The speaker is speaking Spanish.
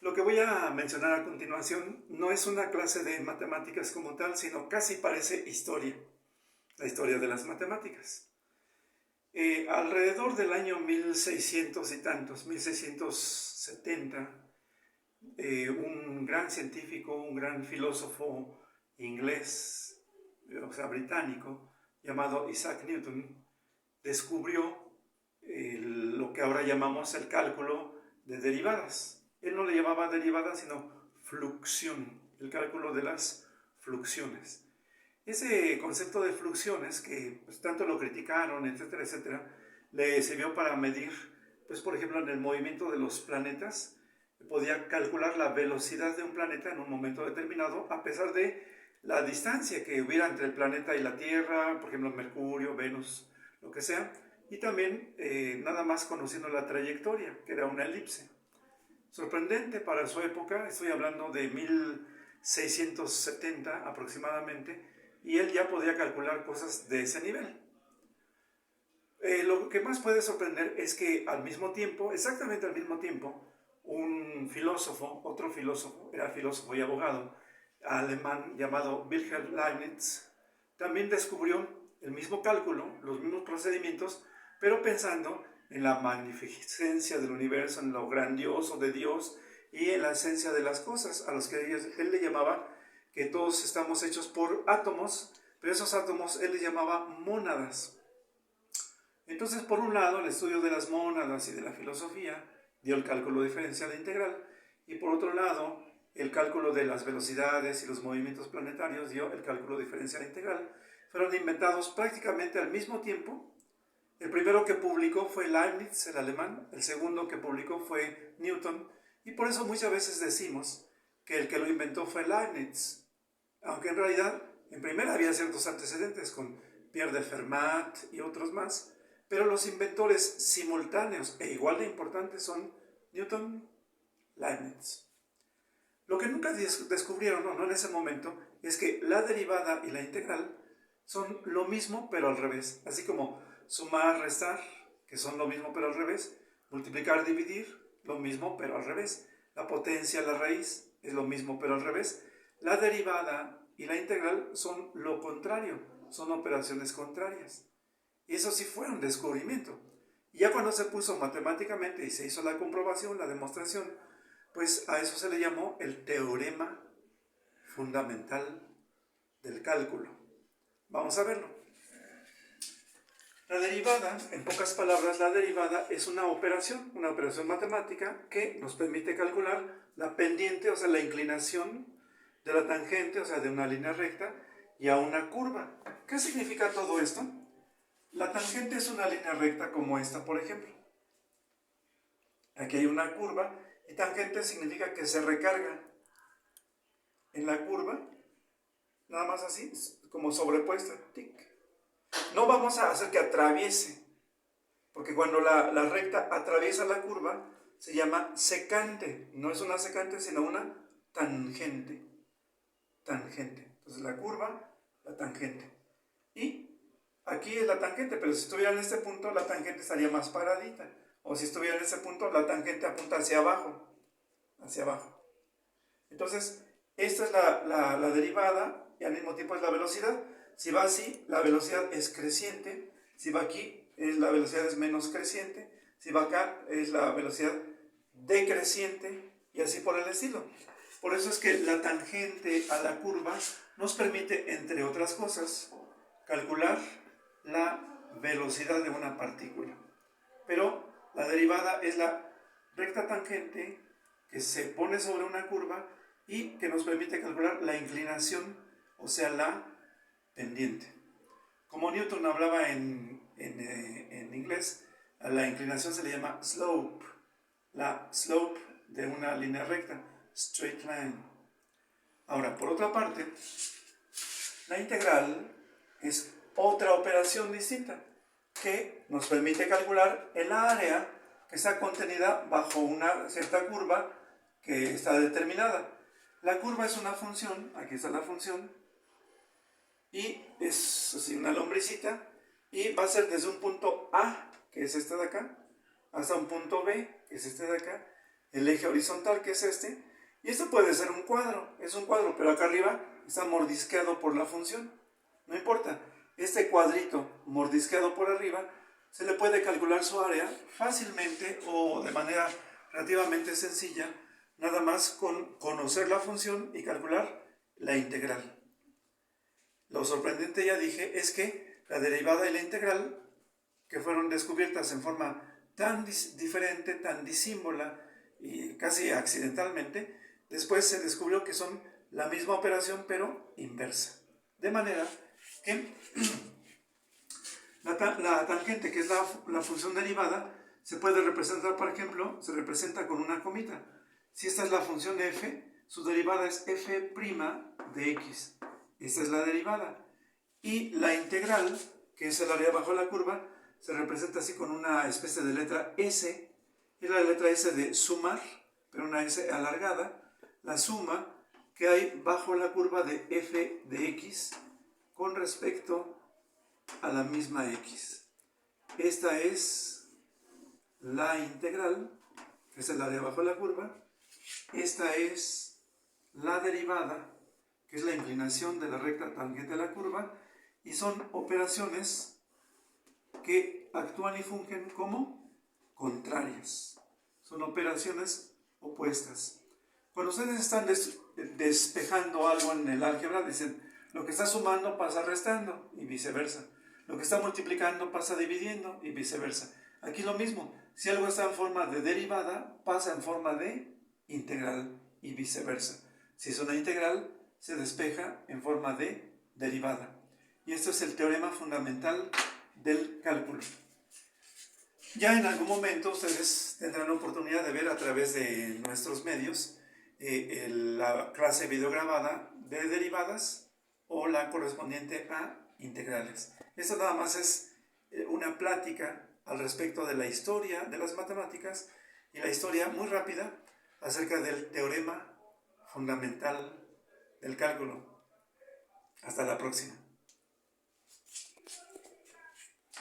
Lo que voy a mencionar a continuación no es una clase de matemáticas como tal, sino casi parece historia, la historia de las matemáticas. Alrededor del año 1600 y tantos, 1670, un gran científico, un gran filósofo inglés, o sea, británico, llamado Isaac Newton, descubrió lo que ahora llamamos el cálculo de derivadas. Él no le llamaba derivadas, sino fluxión, el cálculo de las fluxiones. Ese concepto de fluxiones, que pues, tanto lo criticaron, etcétera, etcétera, le sirvió para medir, pues por ejemplo, en el movimiento de los planetas, podía calcular la velocidad de un planeta en un momento determinado, a pesar de la distancia que hubiera entre el planeta y la Tierra, por ejemplo, Mercurio, Venus, lo que sea, y también nada más conociendo la trayectoria, que era una elipse. Sorprendente para su época, estoy hablando de 1670 aproximadamente, y él ya podía calcular cosas de ese nivel. Lo que más puede sorprender es que al mismo tiempo, exactamente al mismo tiempo, un filósofo, otro filósofo, era filósofo y abogado, alemán llamado Wilhelm Leibniz, también descubrió el mismo cálculo, los mismos procedimientos, pero pensando en la magnificencia del universo, en lo grandioso de Dios y en la esencia de las cosas, a los que él le llamaba que todos estamos hechos por átomos, pero esos átomos él le llamaba mónadas. Entonces, por un lado, el estudio de las mónadas y de la filosofía dio el cálculo diferencial e integral, y por otro lado, el cálculo de las velocidades y los movimientos planetarios dio el cálculo diferencial e integral. Fueron inventados prácticamente al mismo tiempo. El primero que publicó fue Leibniz, el alemán, el segundo que publicó fue Newton, y por eso muchas veces decimos que el que lo inventó fue Leibniz, aunque en realidad en primera había ciertos antecedentes con Pierre de Fermat y otros más, pero los inventores simultáneos e igual de importantes son Newton, Leibniz. Lo que nunca descubrieron, no en ese momento, es que la derivada y la integral son lo mismo pero al revés. Así como sumar, restar, que son lo mismo pero al revés. Multiplicar, dividir, lo mismo pero al revés. La potencia, la raíz, es lo mismo pero al revés. La derivada y la integral son lo contrario, son operaciones contrarias. Y eso sí fue un descubrimiento. Y ya cuando se puso matemáticamente y se hizo la comprobación, la demostración, pues a eso se le llamó el teorema fundamental del cálculo. Vamos a verlo. La derivada, en pocas palabras, la derivada es una operación matemática que nos permite calcular la pendiente, o sea, la inclinación de la tangente, o sea, de una línea recta, y a una curva. ¿Qué significa todo esto? La tangente es una línea recta como esta, por ejemplo. Aquí hay una curva, y tangente significa que se recarga en la curva, nada más así, como sobrepuesta, tic. No vamos a hacer que atraviese, porque cuando la recta atraviesa la curva, se llama secante. No es una secante, sino una tangente. Tangente. Entonces la curva, la tangente. Y aquí es la tangente, pero si estuviera en este punto, la tangente estaría más paradita. O si estuviera en ese punto, la tangente apunta hacia abajo. Hacia abajo. Entonces, esta es la derivada y al mismo tiempo es la velocidad. Si va así, la velocidad es creciente. Si va aquí, la velocidad es menos creciente. Si va acá, es la velocidad decreciente y así por el estilo. Por eso es que la tangente a la curva nos permite, entre otras cosas, calcular la velocidad de una partícula. Pero la derivada es la recta tangente que se pone sobre una curva y que nos permite calcular la inclinación, o sea, la pendiente. Como Newton hablaba en inglés, a la inclinación se le llama slope, la slope de una línea recta, straight line. Ahora, por otra parte, la integral es otra operación distinta que nos permite calcular el área que está contenida bajo una cierta curva que está determinada. La curva es una función, aquí está la función, y es así una lombricita, y va a ser desde un punto A, que es este de acá, hasta un punto B, que es este de acá, el eje horizontal, que es este, y esto puede ser un cuadro, es un cuadro, pero acá arriba está mordisqueado por la función. No importa, este cuadrito mordisqueado por arriba, se le puede calcular su área fácilmente o de manera relativamente sencilla, nada más con conocer la función y calcular la integral. Lo sorprendente, ya dije, es que la derivada y la integral, que fueron descubiertas en forma tan diferente, tan disímbola y casi accidentalmente, después se descubrió que son la misma operación pero inversa. De manera que la tangente, que es la función derivada, se puede representar, por ejemplo, se representa con una comita. Si esta es la función f, su derivada es f' de x. Esta es la derivada. Y la integral, que es el área bajo la curva, se representa así con una especie de letra S. Es la letra S de sumar, pero una S alargada. La suma que hay bajo la curva de f de x con respecto a la misma x. Esta es la integral, que es el área bajo la curva. Esta es la derivada, que es la inclinación de la recta tangente a la curva, y son operaciones que actúan y fungen como contrarias. Son operaciones opuestas. Cuando ustedes están despejando algo en el álgebra, dicen, lo que está sumando pasa restando y viceversa. Lo que está multiplicando pasa dividiendo y viceversa. Aquí lo mismo. Si algo está en forma de derivada, pasa en forma de integral y viceversa. Si es una integral, se despeja en forma de derivada. Y esto es el teorema fundamental del cálculo. Ya en algún momento ustedes tendrán la oportunidad de ver a través de nuestros medios la clase videograbada de derivadas o la correspondiente a integrales. Esto nada más es una plática al respecto de la historia de las matemáticas y la historia muy rápida acerca del teorema fundamental del cálculo. Hasta la próxima.